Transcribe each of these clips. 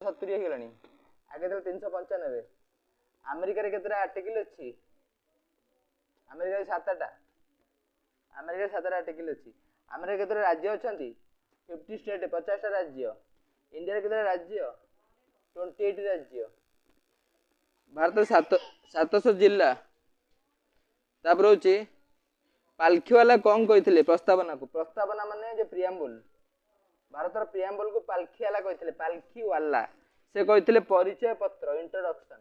70 ହେଇଗଲାଣି, ଆଗେ ଥିଲା 395। ଆମେରିକାରେ କେତେଟା ଆର୍ଟିକିଲ ଅଛି? ଆମେରିକାରେ 7ଟା। ଆମେରିକାରେ 7ଟା ଆର୍ଟିକିଲ ଅଛି। ଆମେରିକା କେତେଟା ରାଜ୍ୟ ଅଛନ୍ତି? 50 ଷ୍ଟେଟ୍, 50ଟା ରାଜ୍ୟ। ଇଣ୍ଡିଆରେ କେତେଟା ରାଜ୍ୟ? 28 ରାଜ୍ୟ। ଭାରତରେ 700 ଜିଲ୍ଲା। ତାପରେ ହଉଛି ପାଲଖିବାଲା କଣ କହିଥିଲେ ପ୍ରସ୍ତାବନାକୁ? ପ୍ରସ୍ତାବନା ମାନେ ଯେ ପ୍ରିଆମ୍ବୁଲ, ଭାରତର ପ୍ରିଆମ୍ବୁଲକୁ ପାଲଖିବାଲା କହିଥିଲେ। ପାଲଖିୱାଲା ସେ କହିଥିଲେ ପରିଚୟ ପତ୍ର, ଇଣ୍ଟ୍ରୋଡକ୍ସନ।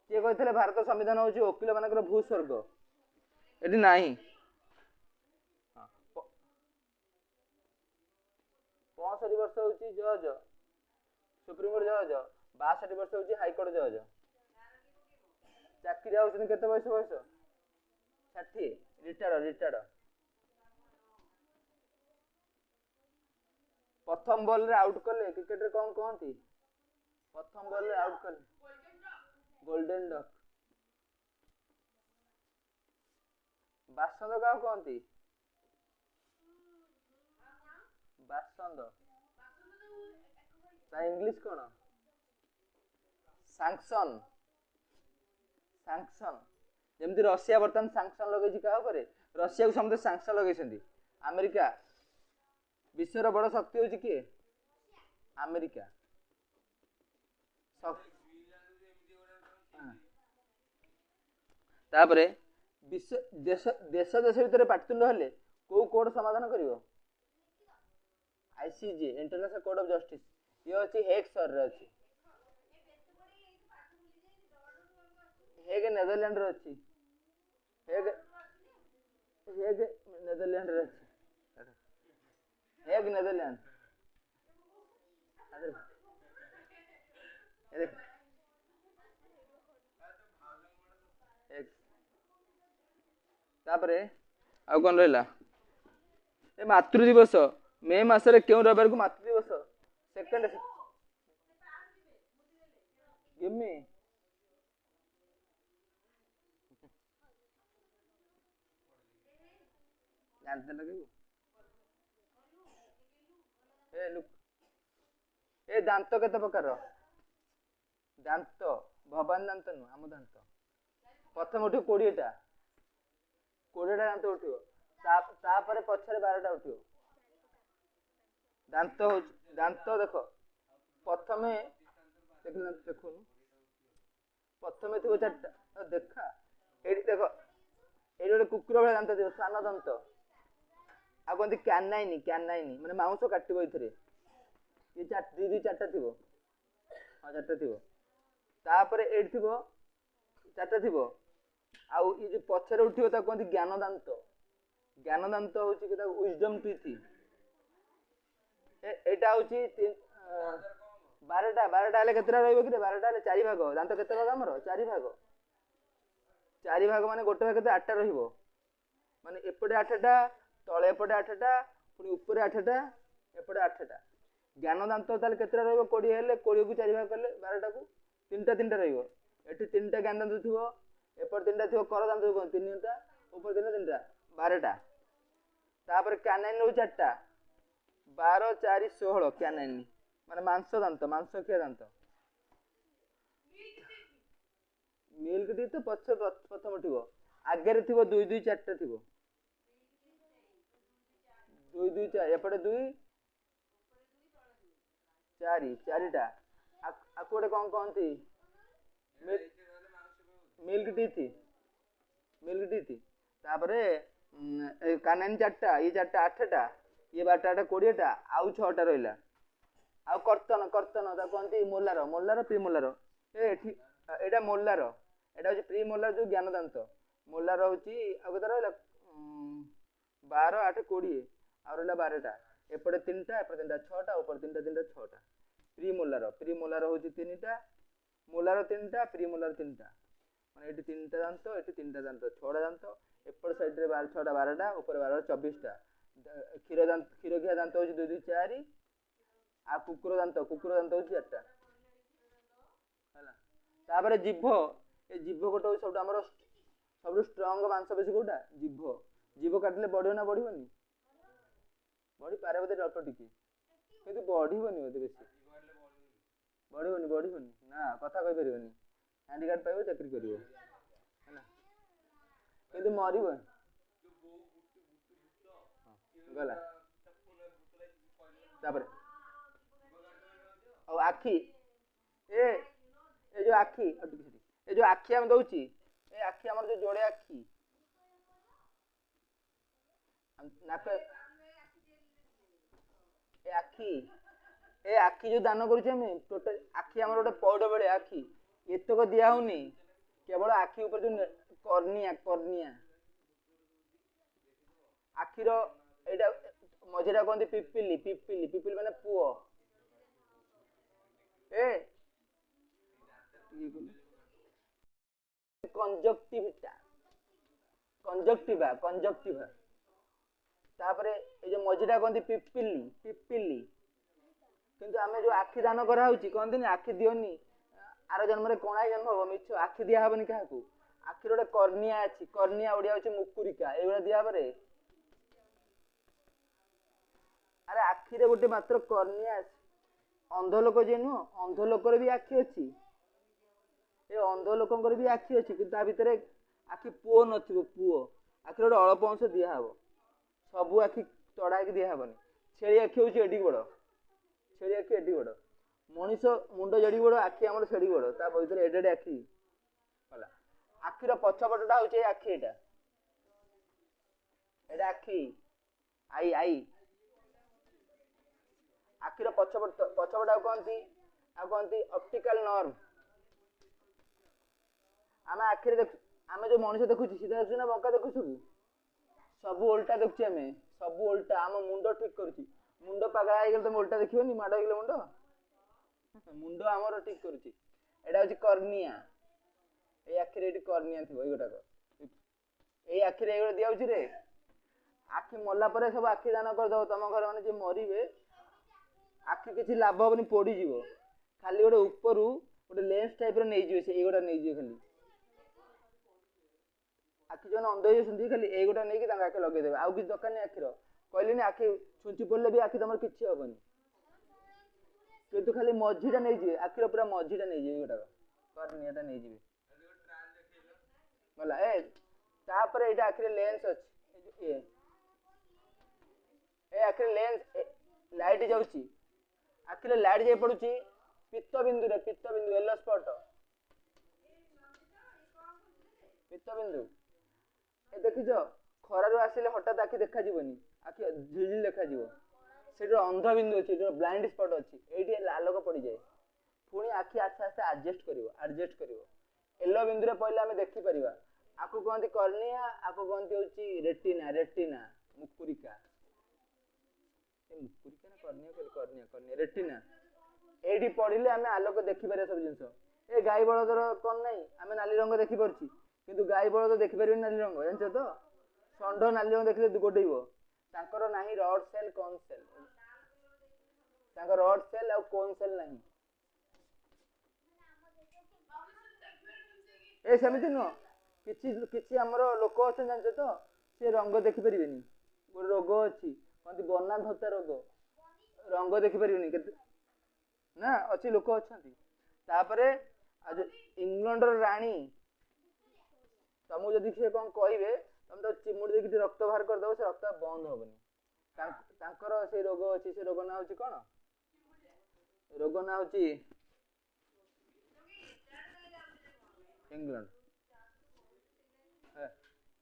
କିଏ କହିଥିଲେ ଭାରତ ସମ୍ବିଧାନ ହଉଛି ଓକିଲ ମାନଙ୍କର ଭୂସ୍ୱର୍ଗ? ଏଠି ନାହିଁ। 65 ବର୍ଷ ହଉଛି ଜଜ, ସୁପ୍ରିମକୋର୍ଟ ଜଜ। 62 ବର୍ଷ ହଉଛି ହାଇକୋର୍ଟ ଜଜ। ଚାକିରି ହଉଛନ୍ତି କେତେ ବୟସ? 60। ରିଟାର୍ଡ। ପ୍ରଥମ ବଲରେ ଆଉଟ୍ କଲେ କ୍ରିକେଟରେ କଣ କହନ୍ତି? ପ୍ରଥମ ବଲରେ ଆଉଟ୍ କଲେ ଗୋଲ୍ଡେନ ଡକ୍। ବାସନ୍ଦ କାହାକୁ କହନ୍ତି? ବାସନ୍ଦ। ତା ଇଂଲିଶ କଣ? ସାଂସନ। ଯେମିତି ରଷିଆ ବର୍ତ୍ତମାନ ସାଂସନ ଲଗେଇଛି କାହା ଉପରେ? ରଷିଆକୁ ସମସ୍ତେ ସାଂସନ ଲଗେଇଛନ୍ତି। ଆମେରିକା, ବିଶ୍ୱର ବଡ ଶକ୍ତି ହଉଛି କିଏ? ଆମେରିକା। ତାପରେ ଦେଶ ଭିତରେ ପାଟିତୁଣ୍ଡ ହେଲେ କୋଉ କୋର୍ଟ ସମାଧାନ କରିବ? ICJ, international court of justice. ଇଏ ଅଛି ହେଗ ସହରରେ ଅଛି। ହେଗ ନେଦରଲ୍ୟାଣ୍ଡରେ ଅଛି। ହେଗ ନେଦରଲ୍ୟାଣ୍ଡରେ ଅଛି। Hague Netherland. ତାପରେ ଆଉ କଣ ରହିଲା? ଏ ମାତୃ ଦିବସ ମେ ମାସରେ କେଉଁ ରବିବାରକୁ ମାତୃ ଦିବସ? ସେକେଣ୍ଡ। ଗିମି ଜାଣିତେ ଲଗେଇବୁ। ଏ ଦାନ୍ତ କେତେ ପ୍ରକାର? ଦାନ୍ତ ଭବାନୀ ଦାନ୍ତ ନୁହଁ, ଆମ ଦାନ୍ତ। ପ୍ରଥମ ଉଠିବ 20ଟା ଦାନ୍ତ ଉଠିବ। ତାପରେ ପଛରେ 12ଟା ଉଠିବ। ଦାନ୍ତ ହଉଛି ଦାନ୍ତ। ଦେଖ ପ୍ରଥମେ ଦେଖୁନୁ, ପ୍ରଥମେ ଥିବ 4ଟା। ଦେଖା ଏଇଠି ଦେଖ, ଏଇଠି ଗୋଟେ କୁକୁର ଭଳିଆ ଦାନ୍ତ ଥିବ, ସାନ ଦାନ୍ତ। ଆଉ କହନ୍ତି କ୍ୟାନାଇନି ମାନେ ମାଉଁସ କାଟିବ ଏଥିରେ। 4ଟା ଥିବ। ହଁ 4ଟା ଥିବ। ତାପରେ ଏଇଠି ଥିବ 4ଟା ଥିବ। ଆଉ ଏ ଯୋଉ ପଛରେ ଉଠିବ ତାକୁ କହନ୍ତି ଜ୍ଞାନ ଦାନ୍ତ। ଜ୍ଞାନ ଦାନ୍ତ ହଉଛି ତାକୁ ୱିଜଡମ ଟିଥ୍। ଏଇଟା ହଉଛି 12ଟା ହେଲେ କେତେଟା ରହିବ କି? 12ଟା ହେଲେ 4 ଭାଗ। ଦାନ୍ତ କେତେ ଭାଗ ଆମର? 4 ଭାଗ। 4 ଭାଗ ମାନେ ଗୋଟେ ଭାଗ କେତେ? 8ଟା ରହିବ। ମାନେ ଏପଟେ 8ଟା, ତଳେ ଏପଟେ 8ଟା, ପୁଣି ଉପରେ 8ଟା, ଏପଟେ 8ଟା। ଜ୍ଞାନ ଦାନ୍ତ ତାହେଲେ କେତେଟା ରହିବ? 20 ହେଲେ 20କୁ 4 ଭାଗ କଲେ 12ଟାକୁ 3ଟା ରହିବ। ଏଠି 3ଟା ଜ୍ଞାନ ଦାନ୍ତ ଥିବ, ଏପଟେ 3ଟା ଥିବ କର ଦାନ୍ତ 3ଟା, ଉପରେ 3ଟା 12ଟା। ତାପରେ କ୍ୟାନାଇନ ରହୁଛି 4ଟା। 12, 4, 16 କ୍ୟାନାଇନ ମାନେ ମାଂସ ଦାନ୍ତ, ମାଂସଖିଆ ଦାନ୍ତ। ମିଲ୍କ ଟିଥ୍ ତ ପ୍ରଥମ ଥିବ। ଆଗରେ ଥିବ 2, 2, 4ଟା ଥିବ। 2, 2, 4 ଏପଟେ 2, 4 4ଟା। ଆକୁ ଗୋଟେ କଣ କହନ୍ତି? Milk teeth. ତାପରେ କାନାଇନ 4ଟା, ଇଏ 4ଟା 8ଟା, ଇଏ 12ଟା 20ଟା, ଆଉ 6ଟା ରହିଲା। ଆଉ କର୍ତ୍ତନ ତାକୁ କହନ୍ତି ମୋଲାର ପ୍ରିମୋଲାର। ଏଇଟା ମୋଲାର, ଏଇଟା ହଉଛି ପ୍ରିମୋଲାର ଯୋଉ ଜ୍ଞାନ ଦାନ୍ତ। ମୋଲାର ହଉଛି ଆଉ କେତେ ରହିଲା? 12, 8, 20, ଆଉ ରହିଲା 12ଟା। ଏପଟେ 3ଟା, ଏପଟେ 3ଟା, 6ଟା, ଉପରେ 3ଟା 6ଟା। ପ୍ରିମୋଲାର ହଉଛି 3ଟା, ମୋଲାର 3ଟା, ପ୍ରିମୋଲାର 3ଟା। ମାନେ ଏଠି 3ଟା ଦାନ୍ତ, ଏଠି 3ଟା ଦାନ୍ତ, 6ଟା ଦାନ୍ତ। ଏପଟ ସାଇଡରେ 6ଟା 12ଟା, ଉପରେ 12, 24ଟା। କ୍ଷୀରଖିଆ ଦାନ୍ତ ହଉଛି 2, 2, 4। ଆଉ କୁକୁର ଦାନ୍ତ ହଉଛି 4ଟା ହେଲା। ତାପରେ ଜିଭ। ଏ ଜିଭ ଗୋଟେ ହଉଛି ସବୁଠୁ ଆମର ସବୁଠୁ ଷ୍ଟ୍ରଙ୍ଗ ମାଂସପେଶୀ କୋଉଟା? ଜିଭ କାଟିଲେ ବଢିବ ନା ବଢିବନି? ବଢିପାରେ ବୋଧେ ଅଳ୍ପ ଟିକେ। କିନ୍ତୁ ବଢ଼ିବନି ବୋଧେ ବେଶୀ, ବଢ଼ିବନି ନା କଥା କହିପାରିବନି, ହ୍ୟାଣ୍ଡିକାର୍ଡ଼ ପାଇବ ଚାକିରି କରିବ ହେଲା, କିନ୍ତୁ ମରିବନି। ଗଲା ତାପରେ ଆଉ ଆଖି ଏ ଏ ଯୋଉ ଆଖି ଏ ଯୋଉ ଆଖି ଆମେ ଦଉଛି, ଏ ଆଖି ଆମର ଯୋଉ ଯୋଡ଼େ ଆଖି ନାକ, ଏ ଆଖି ଯୋଉ ଦାନ କରୁଛେ ଆମେ ଟୋଟାଲ ଆଖି ଆମର ଗୋଟେ ପଇଡ଼ ଭଳିଆ ଆଖି, ଏତକ ଦିଆ ହଉନି, କେବଳ ଆଖି ଉପରେ ଯୋଉ କର୍ନିଆ ଆଖିର ଏଇଟା ମଝିରେ କହନ୍ତି ପିପିଲି ମାନେ ପୁଅ, ଏ କଞ୍ଜକ୍ଟିଭା, ତାପରେ ଏଇ ଯୋଉ ମଝିଟା କହନ୍ତି ପିପିଲି। କିନ୍ତୁ ଆମେ ଯୋଉ ଆଖି ଦାନ କରାହଉଛି କହନ୍ତିନି ଆଖି ଦିଅନି ଆର ଜନ୍ମରେ କଣା ଜନ୍ମ ହବ, ମିଛ, ଆଖି ଦିଆହବନି କାହାକୁ। ଆଖିର ଗୋଟେ କର୍ନିଆ ଅଛି, କର୍ନିଆ ଓଡିଆ ହଉଛି ମୁକୁରିକା, ଏଇଭଳିଆ ଦିଆହବରେ। ଆରେ ଆଖିରେ ଗୋଟେ ମାତ୍ର କର୍ନିଆ ଅଛି। ଅନ୍ଧ ଲୋକ ଯିଏ ନୁହଁ, ଅନ୍ଧ ଲୋକର ବି ଆଖି ଅଛି, ଏ ଅନ୍ଧ ଲୋକଙ୍କର ବି ଆଖି ଅଛି, କିନ୍ତୁ ତା ଭିତରେ ଆଖି ପୁଅ ନଥିବ, ପୁଅ ଆଖିର ଗୋଟେ ଅଳ୍ପ ଅଂଶ ଦିଆହବ, ସବୁ ଆଖି ତଡ଼ା ହେଇକି ଦିଆହବନି। ଛେଳି ଆଖି ହଉଛି ଏଡି ବଡ଼, ମଣିଷ ମୁଣ୍ଡ ଯେଡି ବଡ଼, ଆଖି ଆମର ସେଡି ବଡ଼, ତା ଭିତରେ ଏଡେ ଆଖି ହେଲା। ଆଖିର ପଛପଟଟା ହଉଛି ଏଇ ଆଖି, ଏଇଟା ଆଖି ଆଇ ଆଖିର ପଛପଟ ଆଉ କହନ୍ତି ଅପ୍ଟିକାଲ ନର୍ଭ। ଆମେ ଆଖିରେ ଆମେ ଯୋଉ ମଣିଷ ଦେଖୁଛୁ ସିଧା ଦେଖୁଛୁ ନା ବଙ୍କା ଦେଖୁଛୁ, ସବୁ ଓଲଟା ଦେଖୁଛୁ ଆମେ, ସବୁ ଓଲଟା। ଆମ ମୁଣ୍ଡ ଠିକ କରୁଛି, ମୁଣ୍ଡ ପାଗଳା ହେଇଗଲେ ତମେ ଓଲଟା ଦେଖିବନି, ମାଡ଼ ହେଇଗଲେ ମୁଣ୍ଡ ଆମର ଠିକ କରୁଛି। ଏଇଟା ହଉଛି କର୍ନିଆ, ଏଇ ଆଖିରେ ଏଇଠି କର୍ନିଆ ଥିବ, ଏଇଗୁଡାକ ଏଇ ଆଖିରେ ଏଇଗୁଡ଼ା ଦିଆହଉଛି ରେ। ଆଖି ମଲା ପରେ ସବୁ ଆଖି ଦାନ କରିଦବ, ତମ ଘର ମାନେ ଯିଏ ମରିବେ ଆଖି କିଛି ଲାଭ ହବନି, ପୋଡିଯିବ, ଖାଲି ଗୋଟେ ଉପରୁ ଗୋଟେ ଲେନ୍ସ ଟାଇପର ନେଇଯିବେ, ସେ ଏଇଗୁଡ଼ା ନେଇଯିବେ ଖାଲି। ଆଖି ଯୋଉମାନେ ଅନ୍ଧ ହେଇଯାଉଛନ୍ତି ଖାଲି ଏଇଗୁଡ଼ା ନେଇକି ତାଙ୍କ ଆଖି ଲଗେଇଦେବେ, ଆଉ କିଛି ଦରକାର ନାହିଁ ଆଖିର। କହିଲେନି ଆଖି ଛୁଞ୍ଚି ପଡ଼ିଲେ ବି ଆଖି ତମର କିଛି ହବନି, କିନ୍ତୁ ଖାଲି ମଝିଟା ନେଇଯିବେ, ଆଖିର ପୁରା ମଝିଟା ନେଇଯିବେ, ଏଇଗୁଡ଼ାକ କର୍ନିଆଟା ନେଇଯିବେ ଗଲା। ତାପରେ ଏଇଟା ଆଖିରେ ଲେନ୍ସ ଅଛି, ଏ ଆଖିରେ ଲେନ୍ସ ଲାଇଟ୍ ଯାଉଛି, ଆଖିରେ ଲାଇଟ୍ ଯାଇ ପଡୁଛି ପିତ୍ତ ବିନ୍ଦୁ, ୟେଲୋ ସ୍ପଟ ପିତ୍ତବିନ୍ଦୁ। ଏ ଦେଖିଛ ଖରାରୁ ଆସିଲେ ହଠାତ୍ ଆଖି ଦେଖାଯିବନି, ଆଖି ଝିଲି ଦେଖାଯିବ, ସେଠି ଅନ୍ଧ ବିନ୍ଦୁ ଅଛି, ବ୍ଲାଇଣ୍ଡ ସ୍ପଟ ଅଛି, ଏଇଠି ଆଲୋକ ପଡିଯାଏ, ପୁଣି ଆଖି ଆସ୍ତେ ଆସ୍ତେ ଆଡଜଷ୍ଟ କରିବ। ୟେଲୋ ବିନ୍ଦୁରେ ପଇଲେ ଆମେ ଦେଖିପାରିବା, ଆକୁ କହନ୍ତି କର୍ନିଆ, ଆକୁ କହନ୍ତି ହଉଛି ରେଟିନା, ମୁକୁରିକା ନା ରେଟିନା। ଏଇଠି ପଢିଲେ ଆମେ ଆଲୋକ ଦେଖିପାରିବା ସବୁ ଜିନିଷ। ଏ ଗାଈ ବଳଦର କଣ ନାହିଁ, ଆମେ ନାଲି ରଙ୍ଗ ଦେଖିପାରୁଛି, କିନ୍ତୁ ଗାଈ ବଳଦ ଦେଖିପାରିବେନି ନାଲି ରଙ୍ଗ, ଜାଣିଛ ତ? ଷଣ୍ଢ ନାଲି ରଙ୍ଗ ଦେଖିଲେ ଗୋଡେଇବ, ତାଙ୍କର ନାହିଁ ରଡ୍ ସେଲ୍, କୋନ୍ ସେଲ୍, ତାଙ୍କ ରଡ୍ ସେଲ୍ ଆଉ କୋନ୍ ସେଲ୍ ନାହିଁ। ଏ ସେମିତି ନୁହଁ, କିଛି ଆମର ଲୋକ ଅଛନ୍ତି ଜାଣିଛ ତ, ସେ ରଙ୍ଗ ଦେଖିପାରିବେନି, ଗୋଟେ ରୋଗ ଅଛି କହନ୍ତି ବର୍ଣ୍ଣାଧତା ରୋଗ, ରଙ୍ଗ ଦେଖିପାରିବେନି, କେତେ ନା ଅଛି, ଲୋକ ଅଛନ୍ତି। ତାପରେ ଇଂଲଣ୍ଡର ରାଣୀ, ତମକୁ ଯଦି ସିଏ କଣ କହିବେ, ତମେ ତ ଚିମୁଡି ଦେଇକି ରକ୍ତ ବାହାର କରିଦବ, ସେ ରକ୍ତ ବନ୍ଦ ହବନି। ତାଙ୍କର ସେଇ ରୋଗ ଅଛି, ସେ ରୋଗ ନାଁ ହଉଛି କଣ? ରୋଗ ନାଁ ହଉଛି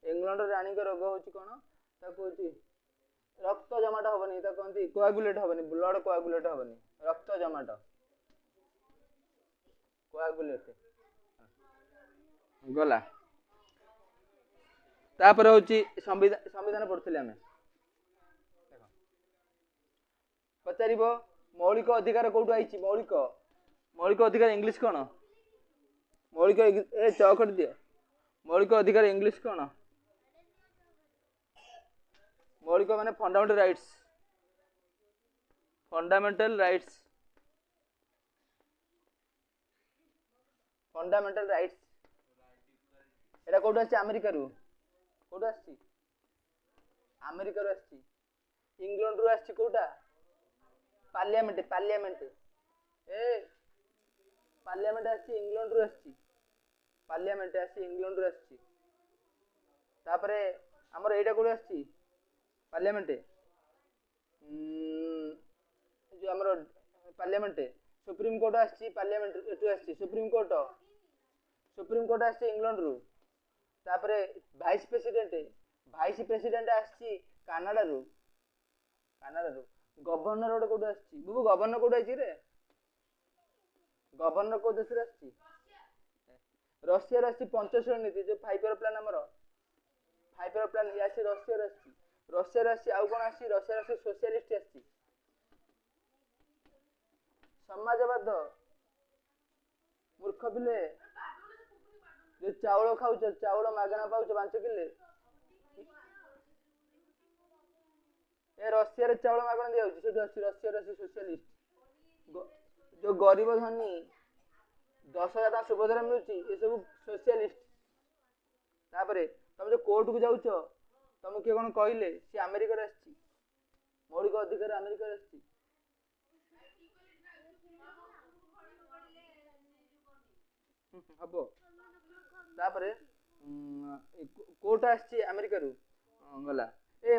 ଇଂଲଣ୍ଡ ରାଣୀଙ୍କ ରୋଗ ହଉଛି କଣ? ତାକୁ ହଉଛି ରକ୍ତ ଜମାଟ ହବନି, ତାକୁ କହନ୍ତି କୋଆଗୁଲେଟ ହବନି, ବ୍ଲଡ କୋଆଗୁଲେଟ ହବନି, ରକ୍ତ ଜମାଟ କୋଆଗୁଲେଟ ଗଲା। ତାପରେ ହଉଛି ସମ୍ବିଧାନ ପଢୁଥିଲେ ଆମେ, ପଚାରିବ ମୌଳିକ ଅଧିକାର କୋଉଠୁ ଆଇଛି? ମୌଳିକ ଅଧିକାର ଇଂଲିଶ କଣ? ଚଉଖଟି ଦିଅ, ମୌଳିକ ଅଧିକାର ଇଂଲିଶ କଣ? ମୌଳିକ ମାନେ ଫଣ୍ଡାମେଣ୍ଟାଲ ରାଇଟ୍ସ, ଏଟା କୋଉଠୁ ଆସିଛି? ଆମେରିକାରୁ ଆସିଛି, ଇଂଲଣ୍ଡରୁ ଆସିଛି, କୋଉଟା? पार्लियामेंट पार्लियामेंट ए पार्लियामेंट आसी इंग्लैंड रु आसी पार्लियामेंट आसी इंग्लैंड रु आसी तापरे हमर एटा कोड आसी पार्लियामेंट जो हमर पार्लियामेंट सुप्रीम कोर्ट आसी पार्लियामेंट एटु आसी सुप्रीम कोर्ट आसी इंग्लैंड रु तापरे वाइस प्रेसिडेंट आसी कनाडा रु गवर्नर गोटे कोड आसी बुबु गवर्नर कोड आइछि रे गवर्नर को देश रे आसी रशिया रे आसी पंचशील नीति जो 5 ईयर प्लान हमर 5 ईयर प्लान यासी रशिया रे आसी आउ कोन आसी रशिया रे सोशलिस्ट आसी समाजवाद मूर्ख बिले जो चावल खाऊ चावल मागना पाऊ 5 किले ए रशिया रे चावल मागना दिया होची सेठी आसी रशिया रे सोशलिस्ट जो गरीब धनी 10,000 सुभद्रा मिलुची ये सब सोशलिस्ट तापरे तुम जो कोर्ट को जाउछ तुम के कोन कहले से अमेरिका रे आछि मौलिक अधिकार अमेरिका रे आछि हबो तापरे कोर्ट आछि अमेरिका रु गला ए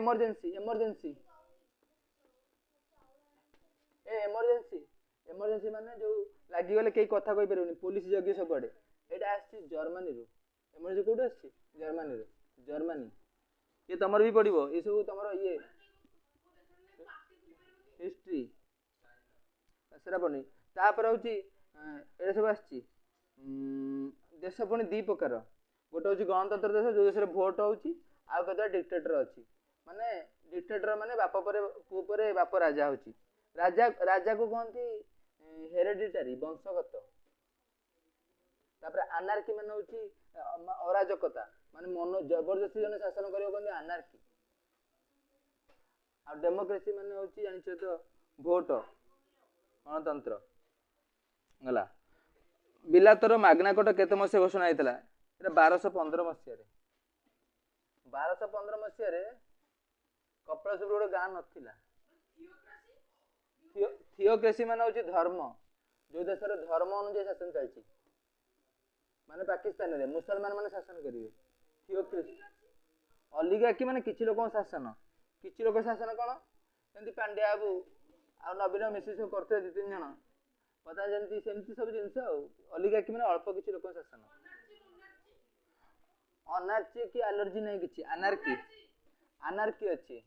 इमरजेंसी माने जो लागी गले कई कथा कहि परउनी पुलिस जगी सब पड़े एटा आछि जर्मनी रु इमरजेंसी कोड आछि जर्मनी ये तमर भी पड़िबो ए सब तमर ये हिस्ट्री सेरा पनी तापर होची एटा सब आछि देश पुणी दी प्रकार गोटे होची गणतंत्र देश जो देश रे वोट होची आ कतरा डिक्टेटर अछि माने डिक्टेटर माने बाप परे बाप राजा होची राजा को कहती हेरेडिटरी वंशगत तापर अनार्की माने होची अराजकता माने मन जबरदस्ती जने शासन करियो कहती अनार्की आ डेमोक्रेसी माने होची जानिछ तो वोट गणतंत्र गला बिलातर मागना कोटा केते मसे घोषणा हेतला एटा 1215 मसिया रे 1215 मसिया रे कपिलसुर गोटे गाँ नथिला थियोक्रेसी माने होची धर्म जो देश रे धर्म अनुसार शासन चलची माने पाकिस्तान रे मुसलमान माने शासन करिवे थियोक्रेसी ओलिगार्की माने किछि लोक शासन कोन एंती पांड्या बाबू आ नवीन मिसी सब करते 2-3 जण पता जंती सेमती सब जिंस ओलिगार्की माने अल्प किछि लोक शासन अनार्ची की एलर्जी नहीं किछि अनार्की अछि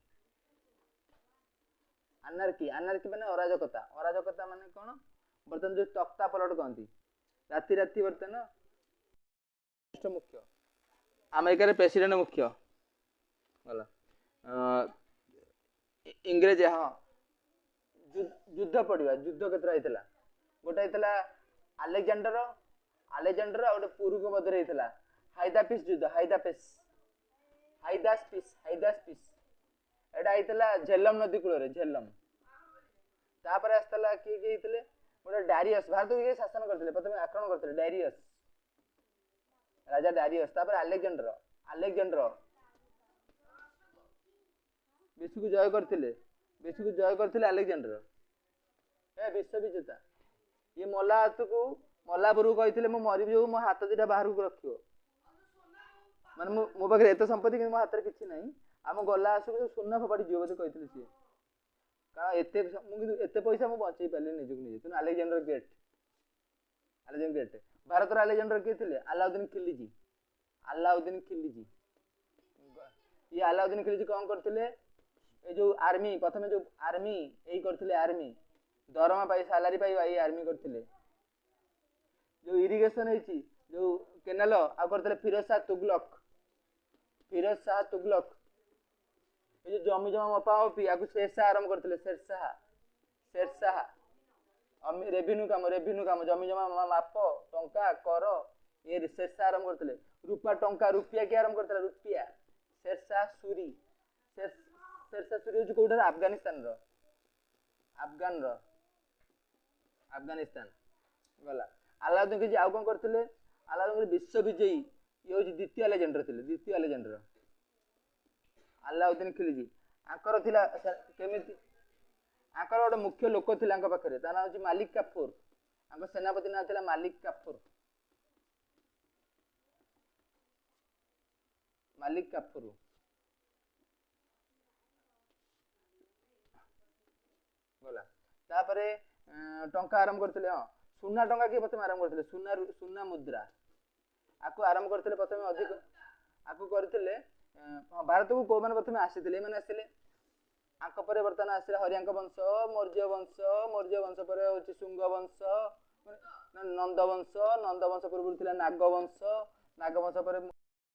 अनार्की माने अराजकता माने कोन बर्तन जो तख्ता पलट कहती राति बर्तन मुख्य अमेरिका रे प्रेसिडेंट मुख्य गला इंग्रेज हाँ युद्ध पड़िया युद्ध केतरा हेतला गोटे हेतला अलेक्जेंडर गोटे पुरुष मध्य हेतला हाइदापिस युद्ध हाइदास एटा हेतला झेलम नदी कूल रे झेलम तापर आस्तला की हेतले गोटे डारियस भारत को शासन करथिले प्रथम आक्रमण करथिले डारियस राजा डारियस तापर अलेक्जेंडर विश्व को जय करथिले अलेक्जेंडर ए विश्व विजेता ये मल्लापुर कहते मु मरी जो मो हाथ दिटा बाहर को रखियो माने मो पाखे एत संपत्ति कि मो हाथ में किसी ना आम गला आसू सुना फोपाड़ी जीव बोलते कहते सी कारण एत पैसा मुझे बचे पारे निजुक निजे तेना अलेक्जेंडर ग्रेट भारत अलेक्जेंडर किए थे अलाउद्दीन खिलजी ये अलाउद्दीन खिलजी कौन करते जो आर्मी प्रथम जो आर्मी यही करते आर्मी दरमा पाई सालारी पाइबा ये आर्मी करते जो इरिगेशन है जो केनाल आ करते फिरोज शाह तुगलक ये जो जमी जमा मपा मपी आपको शेरशाह आरंभ करते शेरशाह रेभिन्यू काम जमी जमा माप टंका कर ये शेरशाह आरंभ करते रूपा टंका रुपया किए आरंभ करते रुपया शेरशाह सूरी हूँ कौट अफगानिस्तान गला अलाउद्दीन खिलजी आउ कौन करते अलाउद्दीन विश्व विजयी ये हूँ द्वितीय अलेक्जेंडर अलाउद्दीन खिलजी आंकर थिला केमिति आंकर गोटे मुख्य लोक थे पाखे ता ना हूँ मालिक काफूर आंक सेनापति ना था मालिक काफूर गला तापरे टंका आरंभ करते हाँ सुना टंका किए प्रथम आरंभ करते सुना सुना मुद्रा आपको आरंभ करते प्रथम अधिक आपको करते भारत को कौ मैंने प्रथम आसी मैंने आसिले आंक पर बर्तमान आसला हरियांक वंश मौर्य वंश पर हूँ शुंग वंश नंद वंश पूर्व नाग वंश पर